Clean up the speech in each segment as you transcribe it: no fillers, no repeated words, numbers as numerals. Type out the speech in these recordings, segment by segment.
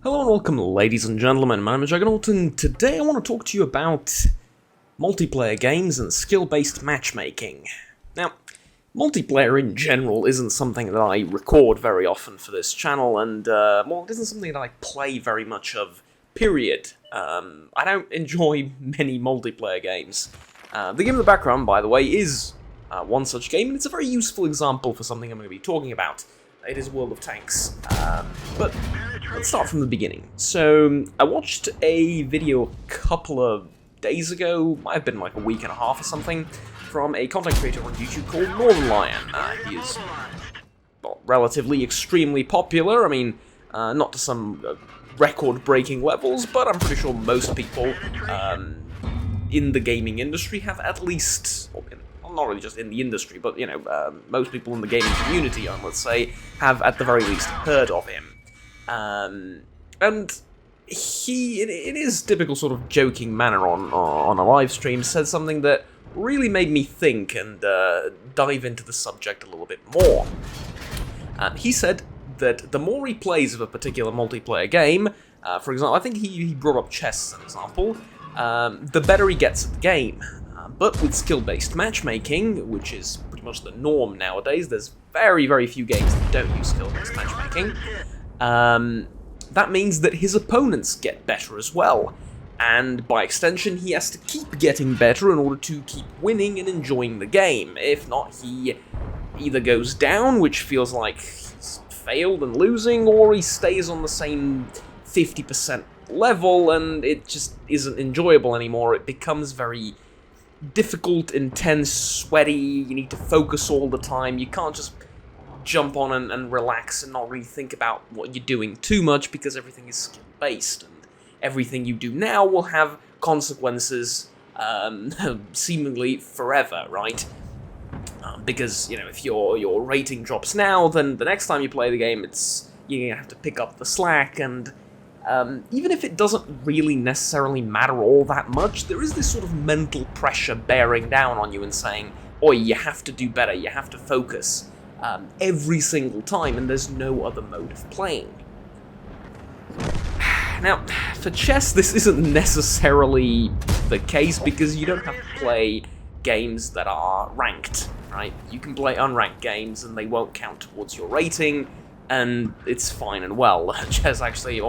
Hello and welcome, ladies and gentlemen. My name is Juggernaut, and today I want to talk to you about multiplayer games and skill-based matchmaking. Now, multiplayer in general isn't something that I record very often for this channel, and, well, it isn't something that I play very much of, period. I don't enjoy many multiplayer games. The game in the background, by the way, is one such game, and it's a very useful example for something I'm going to be talking about. It is World of Tanks. But let's start from the beginning. So, I watched a video a couple of days ago, might have been like a week and a half or something, from a content creator on YouTube called Northern Lion. He is, well, relatively extremely popular. I mean, not to some record-breaking levels, but I'm pretty sure most people in the gaming industry have at least... not really just in the industry, but, you know, most people in the gaming community, let's say, have at the very least heard of him. And he, in his typical sort of joking manner on a live stream, said something that really made me think and dive into the subject a little bit more. He said that the more he plays of a particular multiplayer game, for example, I think he brought up chess as an example, the better he gets at the game. But with skill-based matchmaking, which is pretty much the norm nowadays, there's very, very few games that don't use skill-based matchmaking, that means that his opponents get better as well. And by extension, he has to keep getting better in order to keep winning and enjoying the game. If not, he either goes down, which feels like he's failed and losing, or he stays on the same 50% level, and it just isn't enjoyable anymore. It becomes very difficult, intense, sweaty, you need to focus all the time, you can't just jump on and relax and not really think about what you're doing too much because everything is skill-based, and everything you do now will have consequences seemingly forever, right? Because, you know, if your rating drops now, then the next time you play the game, you're gonna have to pick up the slack, and even if it doesn't really necessarily matter all that much, there is this sort of mental pressure bearing down on you and saying, oi, you have to do better, you have to focus every single time, and there's no other mode of playing. Now, for chess, this isn't necessarily the case because you don't have to play games that are ranked, right? You can play unranked games and they won't count towards your rating, and it's fine and well. Chess actually...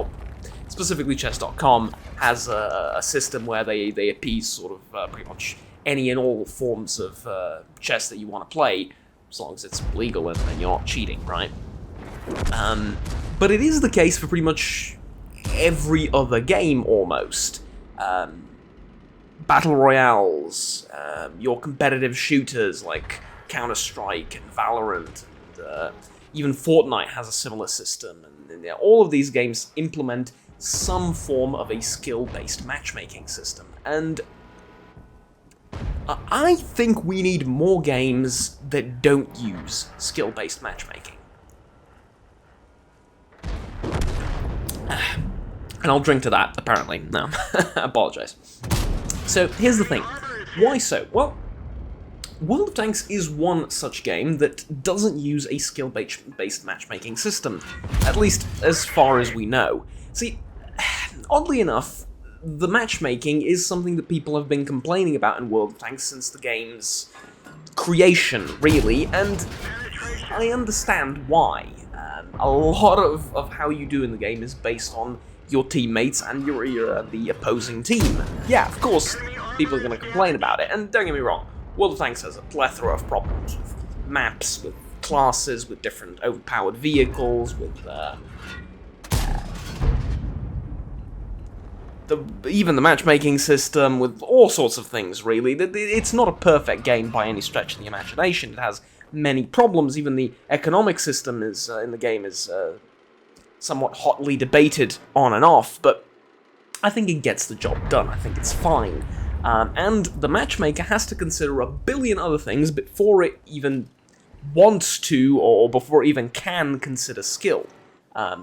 specifically chess.com has a system where they appease sort of pretty much any and all forms of chess that you want to play, as long as it's legal and you're not cheating, right? But it is the case for pretty much every other game, almost. Battle Royales, your competitive shooters like Counter-Strike and Valorant, and even Fortnite has a similar system, and all of these games implement some form of a skill-based matchmaking system, and I think we need more games that don't use skill-based matchmaking. And I'll drink to that, apparently. No, I apologize. So, here's the thing. Why so? Well, World of Tanks is one such game that doesn't use a skill-based matchmaking system, at least as far as we know. See, oddly enough, the matchmaking is something that people have been complaining about in World of Tanks since the game's creation, really, and I understand why. A lot of how you do in the game is based on your teammates and the opposing team. Yeah, of course, people are going to complain about it, and don't get me wrong, World of Tanks has a plethora of problems, with maps, with classes, with different overpowered vehicles, with even the matchmaking system, with all sorts of things, really. It's not a perfect game by any stretch of the imagination. It has many problems. Even the economic system is in the game is somewhat hotly debated on and off, but I think it gets the job done. I think it's fine. And the matchmaker has to consider a billion other things before it even wants to, or before it even can consider skill.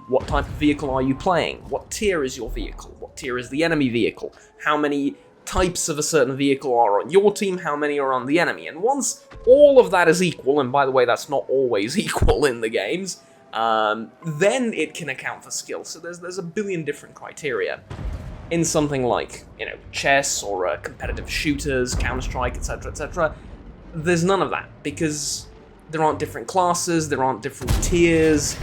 What type of vehicle are you playing? What tier is your vehicle? What tier is the enemy vehicle? How many types of a certain vehicle are on your team? How many are on the enemy? And once all of that is equal, and by the way, that's not always equal in the games, then it can account for skill. So there's a billion different criteria. In something like, chess or competitive shooters, Counter-Strike, etc., etc., there's none of that, because there aren't different classes, there aren't different tiers,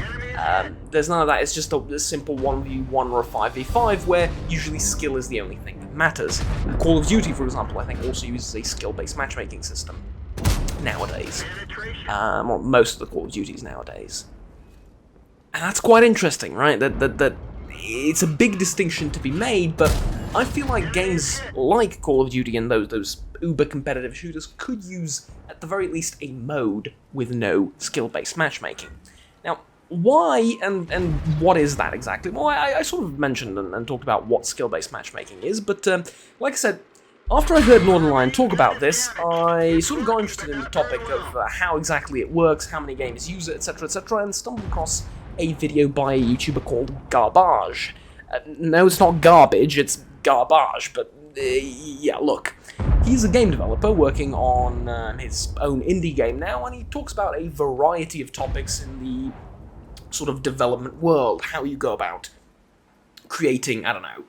there's none of that. It's just a simple 1v1 or a 5v5, where usually skill is the only thing that matters. Call of Duty, for example, I think also uses a skill-based matchmaking system nowadays. Well, most of the Call of Duties nowadays. And that's quite interesting, right? That it's a big distinction to be made, but I feel like games like Call of Duty and those uber-competitive shooters could use, at the very least, a mode with no skill-based matchmaking. Now, why and what is that exactly? Well, I sort of mentioned and talked about what skill-based matchmaking is, but like I said, after I heard Northernlion talk about this, I sort of got interested in the topic of how exactly it works, how many games use it, etc., and stumbled across a video by a YouTuber called Garbage. No, it's not garbage, it's Garbage, but yeah, look. He's a game developer working on his own indie game now, and he talks about a variety of topics in the sort of development world, how you go about creating, I don't know,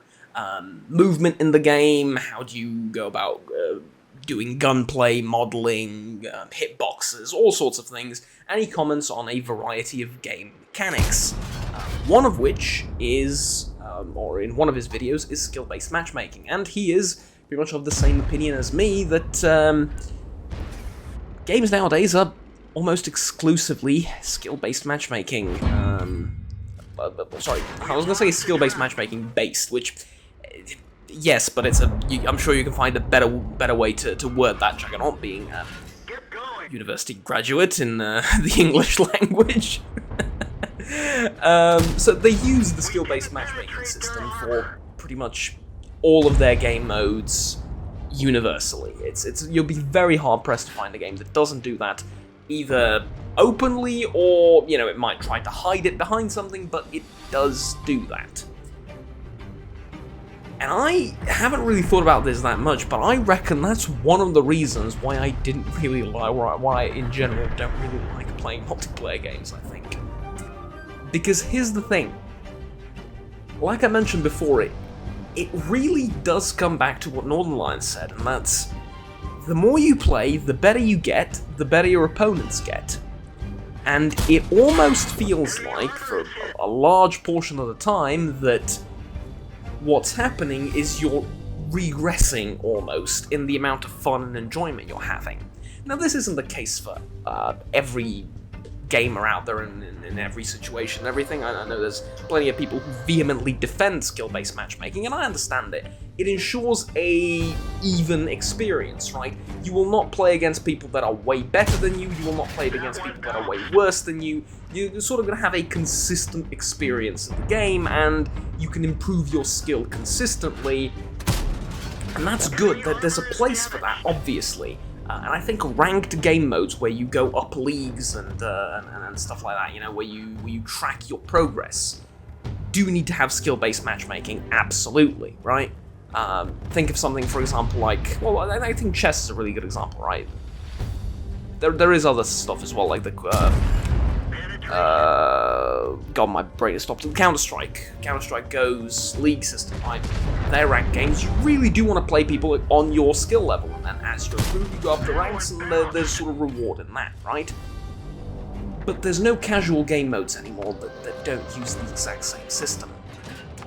movement in the game, how do you go about doing gunplay, modeling, hitboxes, all sorts of things, and he comments on a variety of game mechanics, one of which is, or in one of his videos, is skill-based matchmaking, and he is pretty much of the same opinion as me that games nowadays are almost exclusively skill-based matchmaking. Sorry, I was going to say skill-based matchmaking based, which, yes, but it's I'm sure you can find a better way to word that, Juggernaut, being a university graduate in the English language. So they use the skill-based matchmaking system for pretty much all of their game modes universally. You'll be very hard-pressed to find a game that doesn't do that, either openly or, it might try to hide it behind something, but it does do that. And I haven't really thought about this that much, but I reckon that's one of the reasons why I didn't really like, why I in general don't really like playing multiplayer games, I think. Because here's the thing, like I mentioned before, it really does come back to what Northernlion said, and that's, the more you play, the better you get, the better your opponents get. And it almost feels like, for a large portion of the time, that what's happening is you're regressing, almost, in the amount of fun and enjoyment you're having. Now, this isn't the case for every gamer out there in every situation and everything. I know there's plenty of people who vehemently defend skill-based matchmaking, and I understand it. It ensures a even experience, right? You will not play against people that are way better than you will not play against people that are way worse than you. You're sort of going to have a consistent experience in the game, and you can improve your skill consistently, and that's good. There's a place for that, obviously. And I think ranked game modes where you go up leagues and stuff like that, where you track your progress, do need to have skill-based matchmaking, absolutely, right? Think of something, for example, like, well, I think chess is a really good example, right? There is other stuff as well, like the, God, my brain has stopped. Counter-Strike. Counter-Strike Go's league system, right? They're ranked games. You really do want to play people on your skill level, and as you improve, you go up the ranks, and there's sort of reward in that, right? But there's no casual game modes anymore that don't use the exact same system.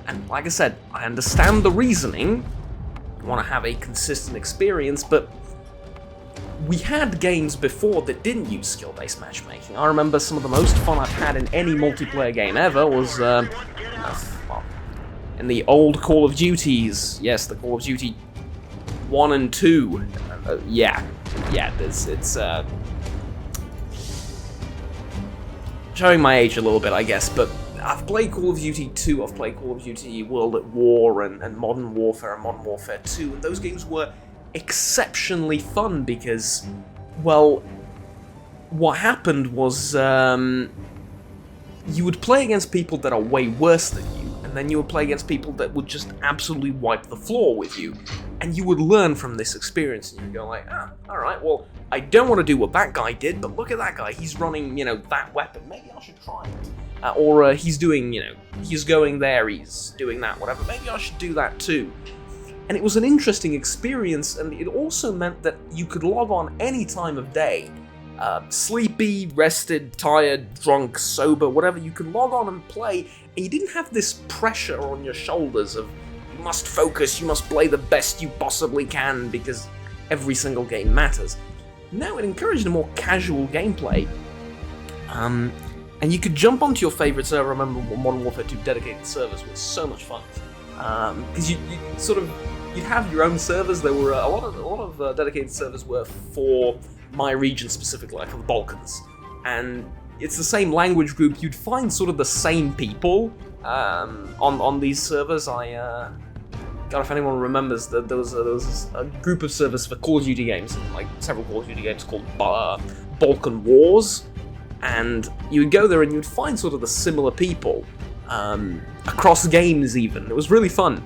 And like I said, I understand the reasoning. You want to have a consistent experience, but we had games before that didn't use skill-based matchmaking. I remember some of the most fun I've had in any multiplayer game ever was, well, in the old Call of Duties. Yes, the Call of Duty 1 and 2. Yeah, it's showing my age a little bit, I guess, but I've played Call of Duty 2, I've played Call of Duty World at War and Modern Warfare and Modern Warfare 2, and those games were exceptionally fun because, well, what happened was you would play against people that are way worse than you, and then you would play against people that would just absolutely wipe the floor with you, and you would learn from this experience, and you'd go like, alright, well, I don't want to do what that guy did, but look at that guy, he's running, that weapon, maybe I should try it. or he's doing, he's going there, he's doing that, whatever. Maybe I should do that too. And it was an interesting experience, and it also meant that you could log on any time of day. Sleepy, rested, tired, drunk, sober, whatever, you could log on and play, and you didn't have this pressure on your shoulders of, you must focus, you must play the best you possibly can, because every single game matters. No, it encouraged a more casual gameplay. And you could jump onto your favorite server. I remember Modern Warfare 2 dedicated servers was so much fun. Because you'd have your own servers. There were a lot of dedicated servers were for my region specifically, like for the Balkans. And it's the same language group. You'd find sort of the same people on these servers. God, if anyone remembers, that there was a group of servers for Call of Duty games, like several Call of Duty games called Balkan Wars, and you would go there and you'd find sort of the similar people, across games even. It was really fun.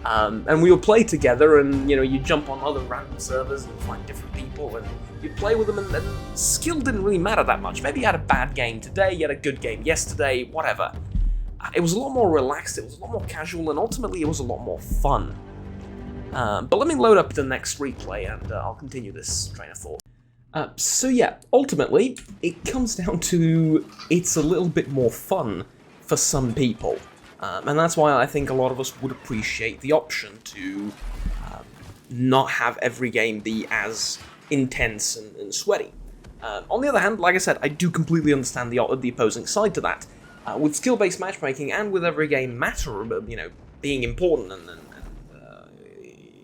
And we would play together, and you'd jump on other random servers and find different people, and you'd play with them, and skill didn't really matter that much. Maybe you had a bad game today, you had a good game yesterday, whatever. It was a lot more relaxed, it was a lot more casual, and ultimately it was a lot more fun. But let me load up the next replay, and I'll continue this train of thought. So yeah, ultimately, it comes down to it's a little bit more fun for some people. And that's why I think a lot of us would appreciate the option to not have every game be as intense and sweaty. On the other hand, like I said, I do completely understand the opposing side to that. With skill-based matchmaking and with every game matter, being important and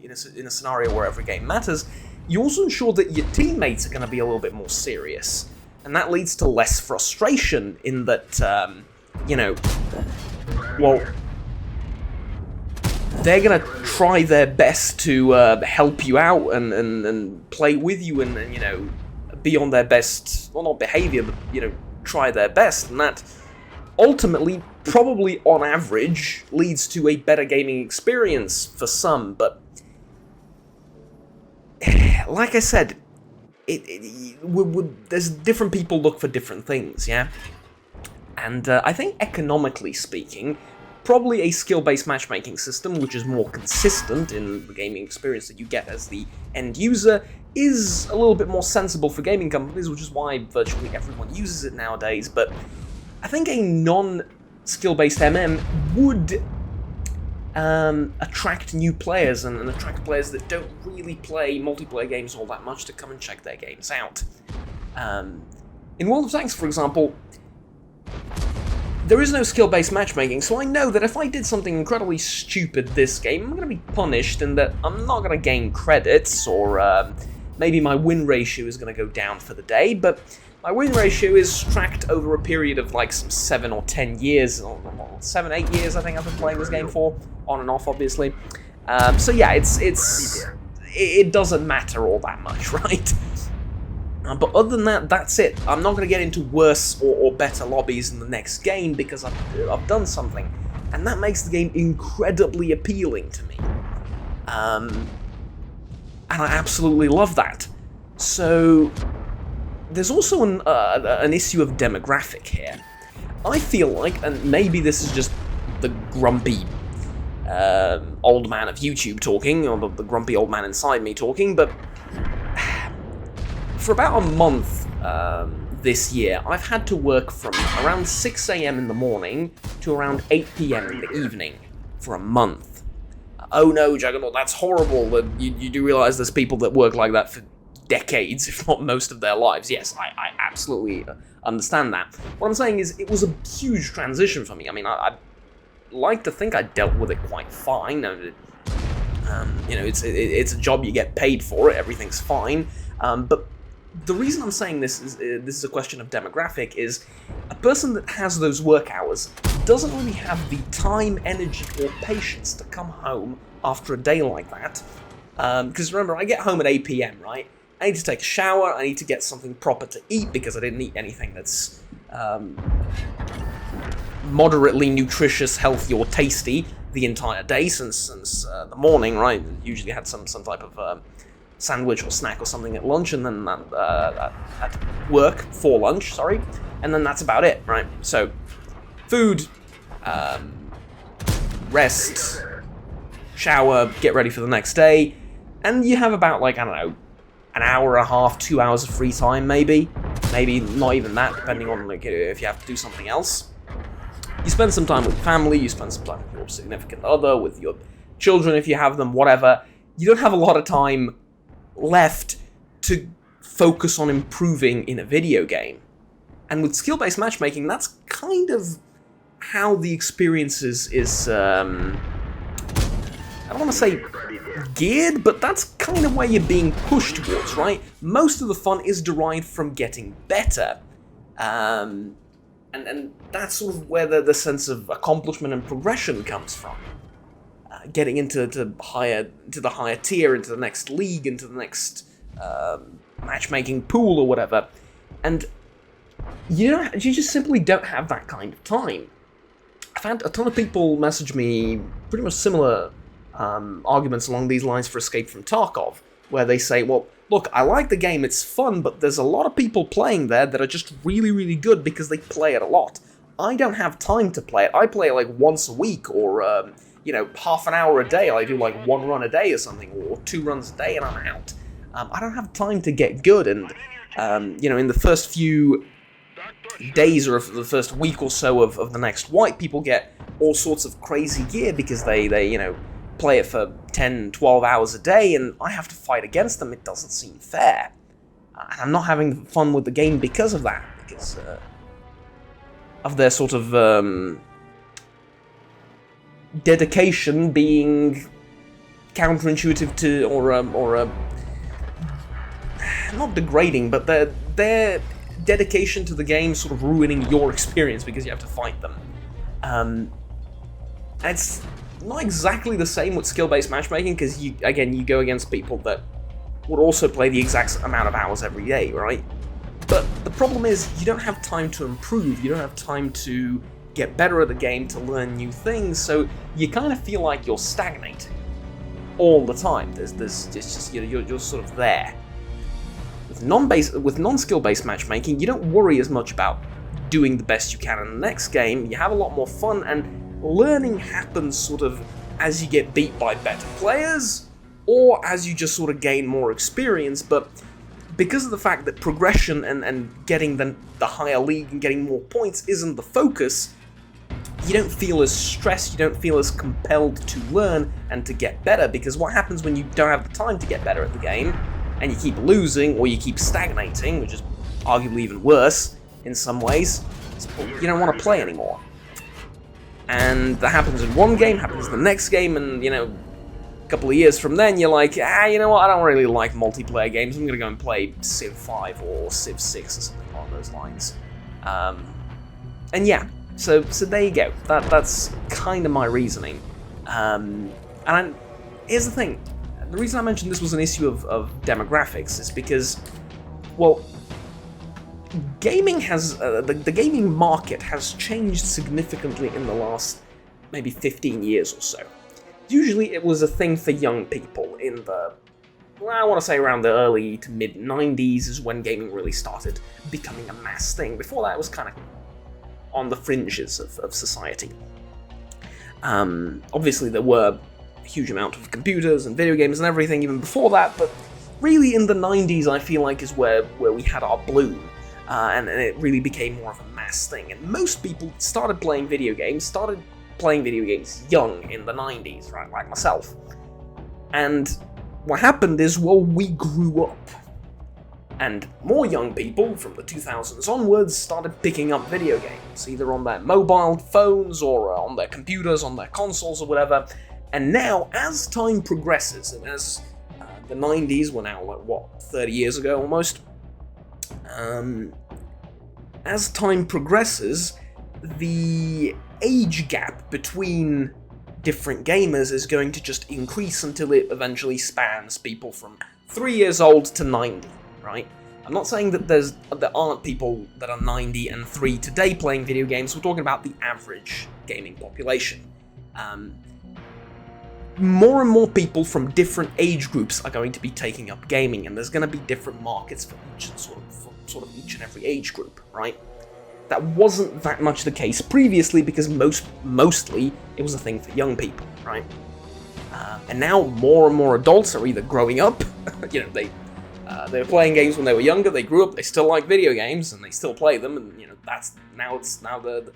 in a scenario where every game matters, you also ensure that your teammates are going to be a little bit more serious. And that leads to less frustration in that, well, they're going to try their best to help you out and play with you and be on their best, well, not behavior, but, try their best. And that ultimately, probably on average, leads to a better gaming experience for some, but like I said, there's different people look for different things, yeah? And I think economically speaking, probably a skill-based matchmaking system, which is more consistent in the gaming experience that you get as the end user, is a little bit more sensible for gaming companies, which is why virtually everyone uses it nowadays, but I think a non-skill-based MM would attract new players and attract players that don't really play multiplayer games all that much to come and check their games out. In World of Tanks, for example, there is no skill-based matchmaking, so I know that if I did something incredibly stupid this game, I'm going to be punished in that I'm not going to gain credits, or maybe my win ratio is going to go down for the day, but my win ratio is tracked over a period of like some 7 or 10 years, or 7, 8 years I think I've been playing this game for, on and off obviously. So yeah, it doesn't matter all that much, right? But other than that, that's it. I'm not going to get into worse or better lobbies in the next game because I've done something, and that makes the game incredibly appealing to me. And I absolutely love that. So there's also an issue of demographic here. I feel like, and maybe this is just the grumpy old man of YouTube talking, or the grumpy old man inside me talking, but for about a month this year, I've had to work from around 6 AM in the morning to around 8 PM in the evening for a month. Oh no, Juggernaut, that's horrible. You do realize there's people that work like that for decades, if not most of their lives. Yes, I absolutely understand that. What I'm saying is, it was a huge transition for me. I mean, I like to think I dealt with it quite fine. It's a job, you get paid for it, everything's fine. But the reason I'm saying this is a question of demographic, is a person that has those work hours doesn't really have the time, energy, or patience to come home after a day like that. Because remember, I get home at 8 PM, right? I need to take a shower, I need to get something proper to eat because I didn't eat anything that's moderately nutritious, healthy, or tasty the entire day since the morning, right? Usually had some type of sandwich or snack or something at lunch, and then at work for lunch, sorry, and then that's about it, right? So food, rest, shower, get ready for the next day, and you have about, like, I don't know, an hour and a half, 2 hours of free time, maybe not even that, depending on, like, if you have to do something else. You spend some time with family, you spend some time with your significant other, with your children if you have them, whatever. You don't have a lot of time left to focus on improving in a video game. And with skill-based matchmaking, that's kind of how the experience is I don't want to say geared, but that's kind of where you're being pushed towards, right? Most of the fun is derived from getting better. And that's sort of where the sense of accomplishment and progression comes from. Getting into the higher tier, into the next league, into the next matchmaking pool or whatever. And you just simply don't have that kind of time. I've had a ton of people message me pretty much similar arguments along these lines for Escape from Tarkov, where they say, well, look, I like the game, it's fun, but there's a lot of people playing there that are just really, really good because they play it a lot. I don't have time to play it. I play it like once a week, or, half an hour a day. I do like 1 run a day or something, or 2 runs a day and I'm out. I don't have time to get good, and, in the first few days or the first week or so of the next wipe, people get all sorts of crazy gear because they play it for 10, 12 hours a day, and I have to fight against them. It doesn't seem fair. And I'm not having fun with the game because of that, because of their sort of dedication being counterintuitive to, or not degrading, but their dedication to the game sort of ruining your experience because you have to fight them. It's not exactly the same with skill-based matchmaking, because you go against people that would also play the exact amount of hours every day, right? But the problem is, you don't have time to improve, you don't have time to get better at the game, to learn new things, so you kind of feel like you're stagnating all the time. There's just you're sort of there. With non-skill-based matchmaking, you don't worry as much about doing the best you can in the next game. You have a lot more fun, and learning happens sort of as you get beat by better players, or as you just sort of gain more experience, but because of the fact that progression and getting the higher league and getting more points isn't the focus, you don't feel as stressed, you don't feel as compelled to learn and to get better, because what happens when you don't have the time to get better at the game, and you keep losing, or you keep stagnating, which is arguably even worse in some ways, you don't want to play anymore. And that happens in one game, happens in the next game, and, a couple of years from then, you're like, you know what, I don't really like multiplayer games, I'm gonna go and play Civ 5 or Civ 6 or something along those lines. And yeah, so there you go. That's kind of my reasoning. Here's the thing. The reason I mentioned this was an issue of demographics is because, well, gaming has the gaming market has changed significantly in the last maybe 15 years or so. Usually it was a thing for young people in the, I want to say around the early to mid 90s is when gaming really started becoming a mass thing. Before that, it was kind of on the fringes of society. Obviously there were a huge amount of computers and video games and everything even before that, but really in the 90s I feel like is where we had our bloom. And it really became more of a mass thing. And most people started playing video games young in the 90s, right, like myself. And what happened is, well, we grew up. And more young people from the 2000s onwards started picking up video games, either on their mobile phones or on their computers, on their consoles or whatever. And now, as time progresses, and as the 90s were now, 30 years ago almost, as time progresses, the age gap between different gamers is going to just increase until it eventually spans people from 3 years old to 90, right? I'm not saying that there aren't people that are 90 and 3 today playing video games, we're talking about the average gaming population. More and more people from different age groups are going to be taking up gaming, and there's going to be different markets for each sort of each and every age group, right? That wasn't that much the case previously because mostly it was a thing for young people, right? And now more and more adults are either growing up, they were playing games when they were younger, they grew up, they still like video games, and they still play them, and now the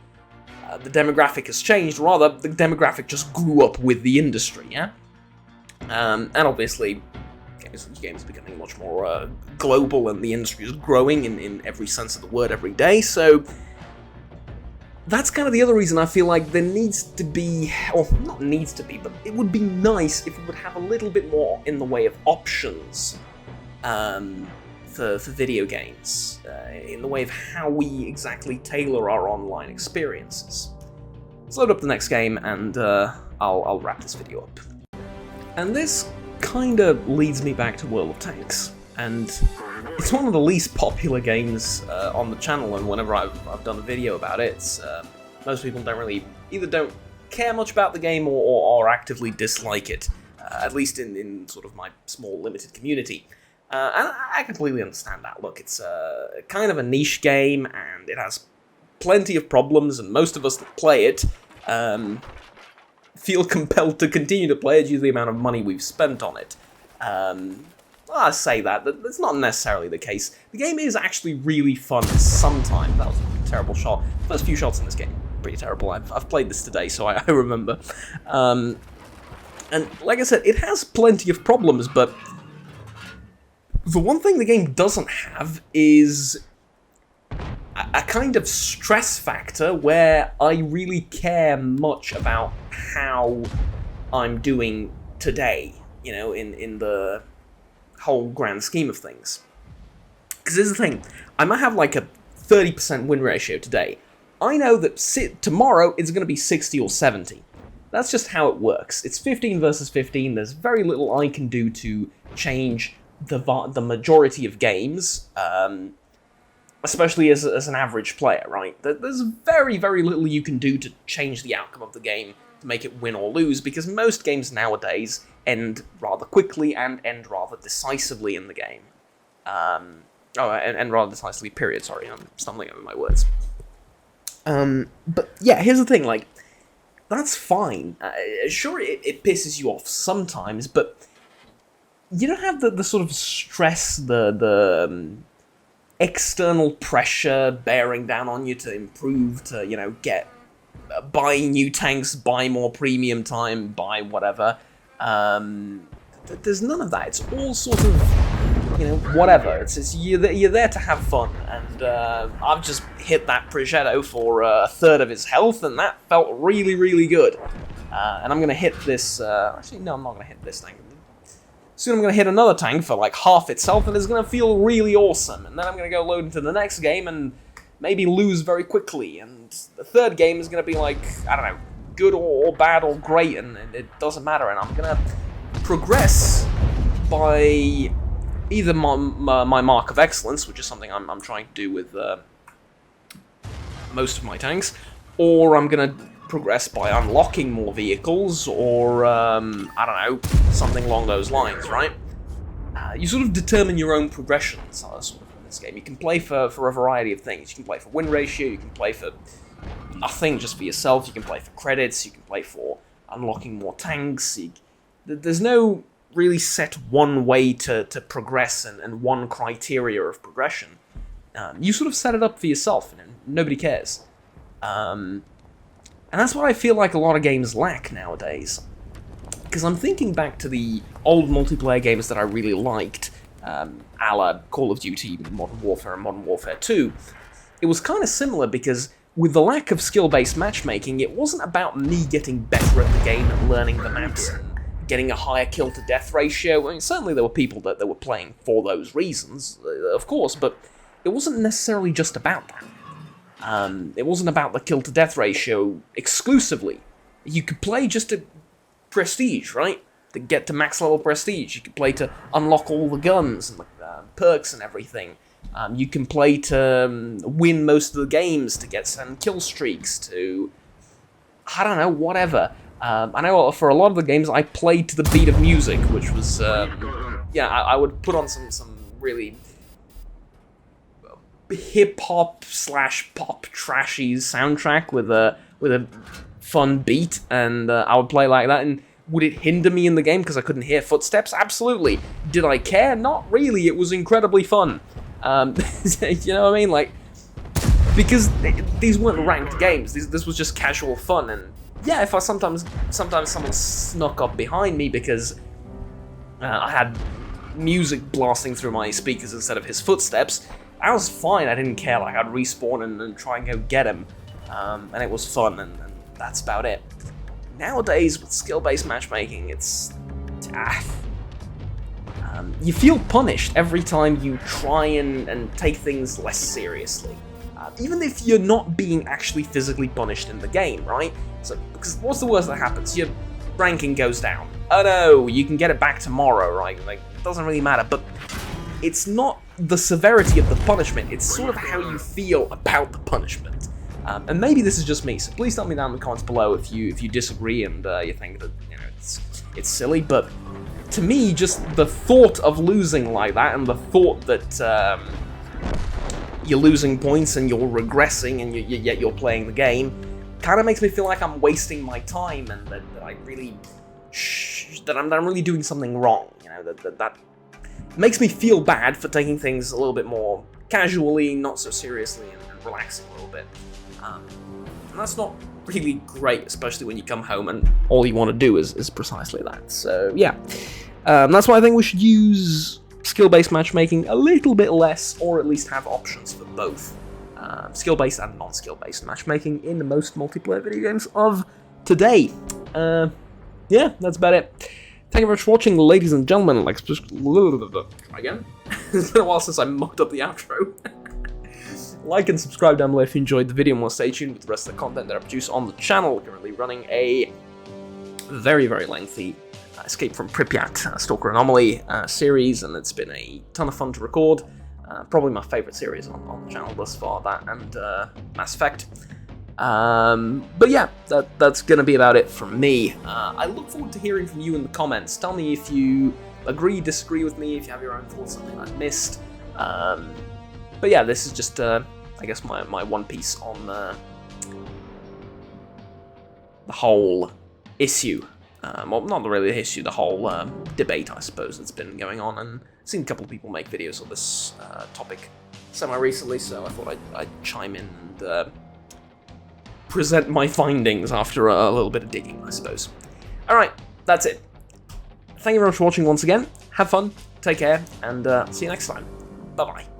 demographic has changed. Rather, the demographic just grew up with the industry, yeah? And obviously, games are becoming much more global, and the industry is growing in every sense of the word every day, so that's kind of the other reason I feel like there needs to be, or not needs to be, but it would be nice if we would have a little bit more in the way of options for video games, in the way of how we exactly tailor our online experiences. Let's load up the next game, and I'll wrap this video up. And this kind of leads me back to World of Tanks, and it's one of the least popular games on the channel, and whenever I've done a video about it, most people don't care much about the game or actively dislike it, at least in sort of my small limited community. And I completely understand that. Look, it's kind of a niche game, and it has plenty of problems, and most of us that play it feel compelled to continue to play it due to the amount of money we've spent on it. I say that's not necessarily the case. The game is actually really fun sometimes. That was a terrible shot. First few shots in this game, pretty terrible. I've played this today, so I remember. And like I said, it has plenty of problems, but the one thing the game doesn't have is a kind of stress factor where I really care much about how I'm doing today, in the whole grand scheme of things. Because here's the thing, I might have like a 30% win ratio today. I know that tomorrow it's going to be 60 or 70. That's just how it works. It's 15 versus 15, there's very little I can do to change the majority of games, especially as an average player, right? There's very, very little you can do to change the outcome of the game to make it win or lose, because most games nowadays end rather quickly and end rather decisively in the game. And rather decisively, period, sorry, I'm stumbling over my words. But yeah, here's the thing, like, that's fine. Sure, it pisses you off sometimes, but you don't have the sort of stress, the external pressure bearing down on you to improve, to, buy new tanks, buy more premium time, buy whatever. There's none of that. It's all sort of, whatever. It's you're there to have fun, and I've just hit that Progetto for a third of his health, and that felt really, really good. And I'm going to hit this, actually, no, I'm not going to hit this tank. Soon I'm going to hit another tank for like half its health, and it's going to feel really awesome. And then I'm going to go load into the next game and maybe lose very quickly. And the third game is going to be like, I don't know, good or bad or great, and it doesn't matter. And I'm going to progress by either my mark of excellence, which is something I'm trying to do with most of my tanks, or I'm going to progress by unlocking more vehicles, or, I don't know, something along those lines, right? You sort of determine your own progressions, sort of, in this game. You can play for a variety of things. You can play for win ratio, you can play for nothing, just for yourself, you can play for credits, you can play for unlocking more tanks. There's no really set one way to progress and one criteria of progression. You sort of set it up for yourself, and nobody cares. And that's what I feel like a lot of games lack nowadays. Because I'm thinking back to the old multiplayer games that I really liked, a la Call of Duty, Modern Warfare, and Modern Warfare 2. It was kind of similar because with the lack of skill-based matchmaking, it wasn't about me getting better at the game and learning the maps and getting a higher kill-to-death ratio. I mean, certainly there were people that were playing for those reasons, of course, but it wasn't necessarily just about that. It wasn't about the kill-to-death ratio exclusively. You could play just to prestige, right? To get to max-level prestige. You could play to unlock all the guns and perks and everything. You can play to win most of the games, to get some kill streaks, to, I don't know, whatever. I know for a lot of the games I played to the beat of music, which was, I would put on some really hip-hop / pop trashy soundtrack with a fun beat, and I would play like that. And would it hinder me in the game because I couldn't hear footsteps? Absolutely. Did I care? Not really. It was incredibly fun. You know what I mean? Like, because these weren't ranked games. This was just casual fun. And yeah, if I sometimes someone snuck up behind me because I had music blasting through my speakers instead of his footsteps, I was fine. I didn't care. Like, I'd respawn and try and go get him, and it was fun. And that's about it. Nowadays, with skill-based matchmaking, it's you feel punished every time you try and take things less seriously. Even if you're not being actually physically punished in the game, right? So, because what's the worst that happens? Your ranking goes down. Oh no, you can get it back tomorrow, right? Like, it doesn't really matter, but it's not the severity of the punishment, it's sort of how you feel about the punishment. And maybe this is just me, so please tell me down in the comments below if you disagree and you think that, you know, it's silly, but to me, just the thought of losing like that, and the thought that you're losing points and you're regressing and yet you're playing the game, kind of makes me feel like I'm wasting my time, and that I really that I'm really doing something wrong. You know, that makes me feel bad for taking things a little bit more casually, not so seriously, and relaxing a little bit. And that's not really great, especially when you come home and all you want to do is precisely that. So yeah, that's why I think we should use skill-based matchmaking a little bit less, or at least have options for both skill-based and non-skill-based matchmaking in the most multiplayer video games of today. Yeah, that's about it. Thank you very much for watching, ladies and gentlemen. Like, try again. It's been a while since I mucked up the outro. Like and subscribe down below if you enjoyed the video, and we'll stay tuned with the rest of the content that I produce on the channel. Currently running a very, very lengthy Escape from Pripyat Stalker Anomaly series, and it's been a ton of fun to record. Probably my favourite series on the channel thus far, that and Mass Effect. But yeah, that's going to be about it from me. I look forward to hearing from you in the comments. Tell me if you agree, disagree with me, if you have your own thoughts, something I missed. But yeah, this is just, I guess, my one piece on the whole issue. Well, not really the issue, the whole debate, I suppose, that's been going on. And I've seen a couple of people make videos on this topic semi-recently, so I thought I'd chime in and present my findings after a little bit of digging, I suppose. Alright, that's it. Thank you very much for watching once again. Have fun, take care, and see you next time. Bye-bye.